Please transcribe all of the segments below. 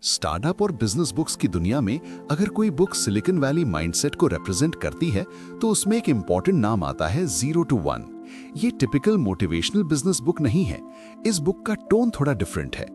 Startup और business books की दुनिया में अगर कोई बुक सिलिकॉन वैली माइंडसेट को रिप्रेजेंट करती है तो उसमें एक इंपॉर्टेंट नाम आता है 0 to 1। ये टिपिकल मोटिवेशनल बिजनेस बुक नहीं है। इस बुक का टोन थोड़ा डिफरेंट है।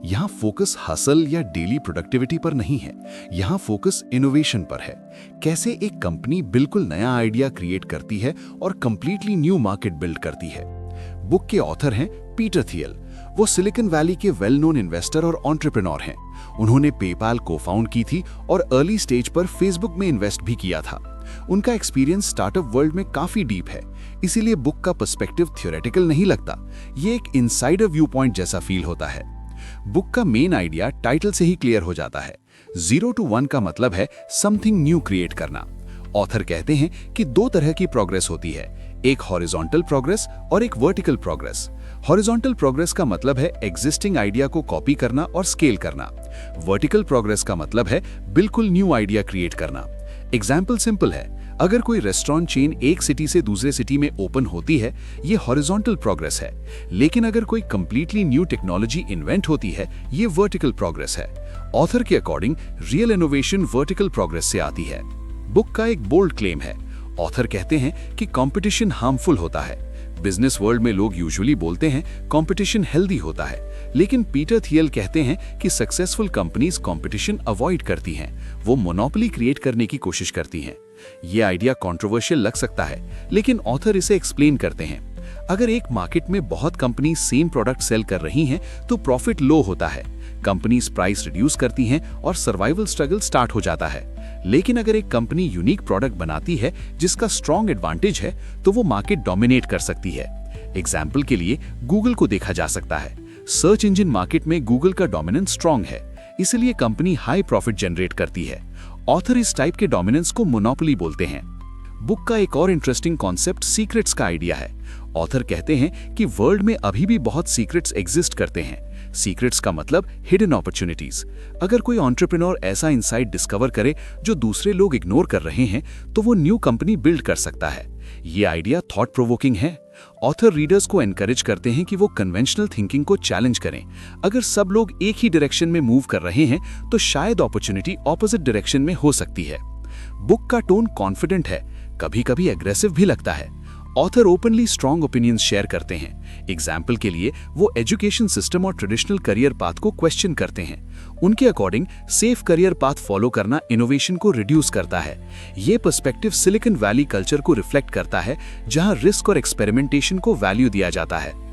यहाँ फोकस हसल या डेली प्रोडक्टिविटी पर नहीं है, यहाँ फोकस इनोवेशन पर है। कैसे एक कंपनी बिल्कुल नया आइडिया क्रिएट करती है और कंप्लीटली न्यू मार्केट बिल्ड करती है। बुक के ऑथर हैं पीटर थियल। वो सिलिकॉन वैली के वेल नोन इन्वेस्टर और एंटरप्रेन्योर हैं। उन्होंने पेपाल को फाउंड की थी और अर्ली स्टेज पर फेसबुक में इन्वेस्ट भी किया था। उनका एक्सपीरियंस स्टार्टअप वर्ल्ड में काफी डीप है, इसीलिए बुक का पर्सपेक्टिव थ्योरेटिकल नहीं लगता, ये एक इनसाइडर व्यू पॉइंट जैसा फील होता है। बुक का मेन आइडिया टाइटल से ही क्लियर हो जाता है। 0 to 1 का मतलब है समथिंग न्यू क्रिएट करना। ऑथर कहते हैं कि दो तरह की प्रोग्रेस होती है, एक हॉरिजॉन्टल प्रोग्रेस और एक वर्टिकल प्रोग्रेस। हॉरिजॉन्टल प्रोग्रेस का मतलब है एग्जिस्टिंग आइडिया को कॉपी करना और स्केल करना। वर्टिकल प्रोग्रेस का मतलब है बिल्कुल न्यू आइडिया क्रिएट करना। एग्जाम्पल सिंपल है, अगर कोई रेस्टोरेंट चेन एक सिटी से दूसरे सिटी में ओपन होती है, ये हॉरिजॉन्टल प्रोग्रेस है। लेकिन अगर कोई कंप्लीटली न्यू टेक्नोलॉजी इन्वेंट होती है, ये वर्टिकल प्रोग्रेस है। ऑथर के according real innovation vertical progress से आती है। बुक का एक बोल्ड क्लेम है। ऑथर कहते हैं कि कंपटीशन हार्मफुल होता है। बिजनेस वर्ल्ड में लोग यूजुअली बोलते हैं कंपटीशन हेल्दी होता है, लेकिन पीटर थियल कहते हैं कि सक्सेसफुल कंपनीज कंपटीशन अवॉइड करती हैं, वो मोनोपोली क्रिएट करने की कोशिश करती हैं। ये आइडिया कंट्रोवर्शियल लग सकता है, लेकिन ऑथर इसे एक्सप्लेन करते हैं। अगर एक मार्केट में बहुत कंपनी सेम प्रोडक्ट सेल कर रही हैं, तो प्रॉफिट लो होता है, कंपनीज प्राइस रिड्यूस करती हैं और सर्वाइवल स्ट्रगल स्टार्ट हो जाता है। लेकिन अगर एक कंपनी यूनिक प्रोडक्ट बनाती है जिसका स्ट्रॉन्ग एडवांटेज है, तो वो मार्केट डोमिनेट कर सकती है। एग्जाम्पल के लिए गूगल को देखा जा सकता है। सर्च इंजन मार्केट में गूगल का डोमिनेंस स्ट्रॉन्ग है, इसलिए कंपनी हाई प्रॉफिट जनरेट करती है। ऑथर इस टाइप के डोमिनेंस को मोनोपोली बोलते हैं। बुक का एक और इंटरेस्टिंग कॉन्सेप्ट सीक्रेट्स का आइडिया है। ऑथर कहते हैं कि वर्ल्ड में अभी भी बहुत सीक्रेट्स एग्जिस्ट करते हैं। सीक्रेट्स का मतलब हिडन अपॉर्चुनिटीज। अगर कोई एंटरप्रेन्योर ऐसा इनसाइट डिस्कवर करे जो दूसरे लोग इग्नोर कर रहे हैं, तो वो न्यू कंपनी बिल्ड कर सकता है। ये आइडिया थॉट प्रोवोकिंग है। ऑथर रीडर्स को एनकरेज करते हैं कि वो कन्वेंशनल थिंकिंग को चैलेंज करें। अगर सब लोग एक ही डायरेक्शन में मूव कर रहे हैं, तो शायद अपॉर्चुनिटी ऑपोजिट डायरेक्शन में हो सकती है। बुक का टोन कॉन्फिडेंट है, कभी-कभी एग्रेसिव भी लगता है। Author openly strong opinions share करते हैं। एग्जाम्पल के लिए वो एजुकेशन सिस्टम और ट्रेडिशनल करियर पाथ को क्वेश्चन करते हैं। उनके according safe career path follow करना इनोवेशन को रिड्यूस करता है। ये पर्सपेक्टिव सिलिकॉन वैली कल्चर को रिफ्लेक्ट करता है, जहां रिस्क और एक्सपेरिमेंटेशन को वैल्यू दिया जाता है।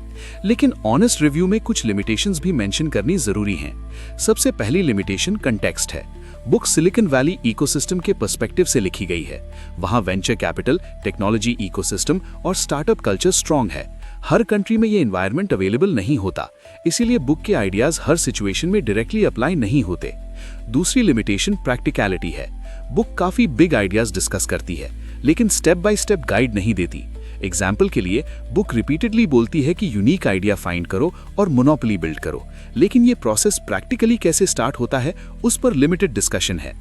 लेकिन ऑनेस्ट रिव्यू में कुछ लिमिटेशंस भी मेंशन करनी जरूरी हैं। सबसे पहली लिमिटेशन कंटेक्स्ट है। बुक सिलिकॉन वैली इकोसिस्टम के पर्सपेक्टिव से लिखी गई है। वहां वेंचर कैपिटल, टेक्नोलॉजी इकोसिस्टम और स्टार्टअप कल्चर स्ट्रॉन्ग है। हर कंट्री में ये एनवायरनमेंट अवेलेबल नहीं होता, इसीलिए बुक के आइडियाज हर सिचुएशन में डायरेक्टली अप्लाई नहीं होते। दूसरी लिमिटेशन प्रैक्टिकलिटी है। बुक काफी बिग आइडियाज डिस्कस करती है, लेकिन स्टेप बाय स्टेप गाइड नहीं देती। एग्जाम्पल के लिए बुक रिपीटेडली बोलती है कि यूनिक आइडिया फाइंड करो और मोनोपोली बिल्ड करो, लेकिन ये प्रोसेस प्रैक्टिकली कैसे स्टार्ट होता है उस पर लिमिटेड डिस्कशन है।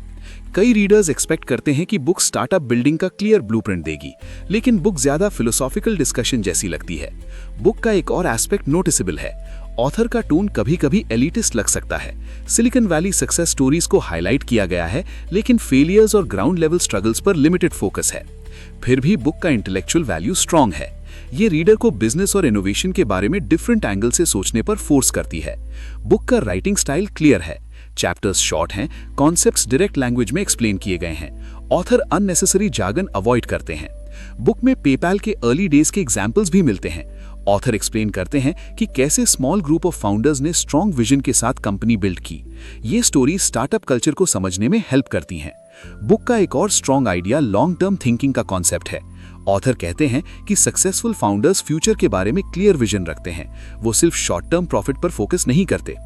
कई रीडर्स एक्सपेक्ट करते हैं कि बुक स्टार्टअप बिल्डिंग का क्लियर ब्लूप्रिंट देगी, लेकिन बुक ज्यादा फिलोसॉफिकल डिस्कशन जैसी लगती है। बुक का एक और एस्पेक्ट नोटिसेबल है। ऑथर का टोन कभी-कभी एलिटिस्ट लग सकता है। सिलिकॉन वैली सक्सेस स्टोरीज को हाईलाइट किया गया है, लेकिन फेलियर्स और ग्राउंड लेवल स्ट्रगल्स पर लिमिटेड फोकस है। फिर भी बुक का इंटेलेक्चुअल वैल्यू स्ट्रॉन्ग है। ये रीडर को बिजनेस और इनोवेशन के बारे में डिफरेंट एंगल से सोचने पर फोर्स करती है। बुक का राइटिंग स्टाइल क्लियर है, चैप्टर्स शॉर्ट हैं, कॉन्सेप्ट्स डायरेक्ट लैंग्वेज में एक्सप्लेन किए गए हैं। ऑथर अननेसेसरी जार्गन अवॉइड करते हैं। बुक में पेपाल के अर्ली डेज के एग्जाम्पल्स भी मिलते हैं। ऑथर एक्सप्लेन करते हैं कि कैसे स्मॉल ग्रुप ऑफ फाउंडर्स ने स्ट्रॉन्ग विजन के साथ कंपनी बिल्ड की। ये स्टोरी स्टार्टअप कल्चर को समझने में हेल्प करती हैं। बुक का एक और strong idea long term thinking का कॉन्सेप्ट है। ऑथर कहते हैं कि सक्सेसफुल फाउंडर्स फ्यूचर के बारे में क्लियर विजन रखते हैं, वो सिर्फ शॉर्ट टर्म प्रॉफिट पर फोकस नहीं करते।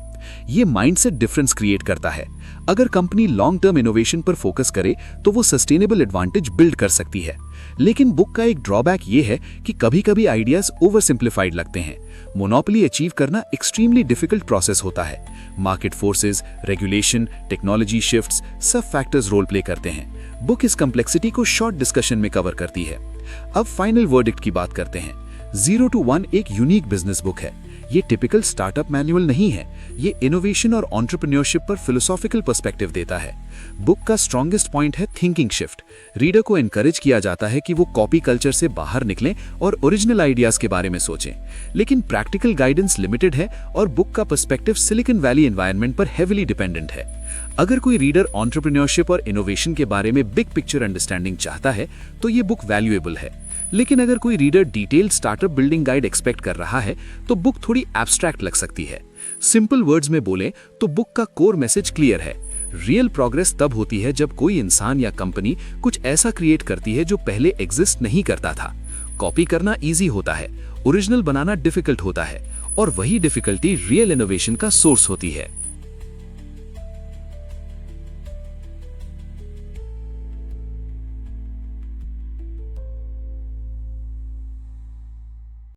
ये माइंडसेट डिफरेंस क्रिएट करता है। अगर कंपनी लॉन्ग टर्म इनोवेशन पर फोकस करे, तो वो सस्टेनेबल एडवांटेज बिल्ड कर सकती है। लेकिन बुक का एक ड्रॉबैक ये है कि कभी-कभी आइडियाज ओवर सिंप्लीफाइड लगते हैं। मोनोपोली अचीव करना एक्सट्रीमली डिफिकल्ट प्रोसेस होता है। Market forces, regulation, technology shifts, सब फैक्टर्स रोल प्ले करते हैं। बुक इस कॉम्प्लेक्सिटी को शॉर्ट डिस्कशन में कवर करती है। अब फाइनल वर्डिक्ट की बात करते हैं। 0 to 1 एक यूनिक बिजनेस बुक है। ये टिपिकल स्टार्टअप मैनुअल नहीं है, ये इनोवेशन और एंटरप्रेन्योरशिप पर फिलोसॉफिकल पर्सपेक्टिव देता है। बुक का स्ट्रॉन्गेस्ट पॉइंट है थिंकिंग शिफ्ट। रीडर को एनकरेज किया जाता है कि वो कॉपी कल्चर से बाहर निकलें और ओरिजिनल आइडियाज के बारे में सोचें। लेकिन प्रैक्टिकल गाइडेंस लिमिटेड है और बुक का पर्सपेक्टिव सिलिकॉन वैली एनवायरनमेंट पर हेविली डिपेंडेंट है। अगर कोई रीडर एंटरप्रेन्योरशिप और इनोवेशन के बारे में बिग पिक्चर अंडरस्टैंडिंग चाहता है तो ये बुक वैल्यूएबल है। लेकिन अगर कोई reader detailed startup building guide expect कर रहा है तो बुक थोड़ी एब्स्ट्रैक्ट लग सकती है। सिंपल वर्ड्स में बोलें तो बुक का कोर मैसेज क्लियर है। रियल प्रोग्रेस तब होती है जब कोई इंसान या कंपनी कुछ ऐसा क्रिएट करती है जो पहले एग्जिस्ट नहीं करता था। कॉपी करना इजी होता है, ओरिजिनल बनाना डिफिकल्ट होता है, और वही डिफिकल्टी रियल इनोवेशन का सोर्स होती है।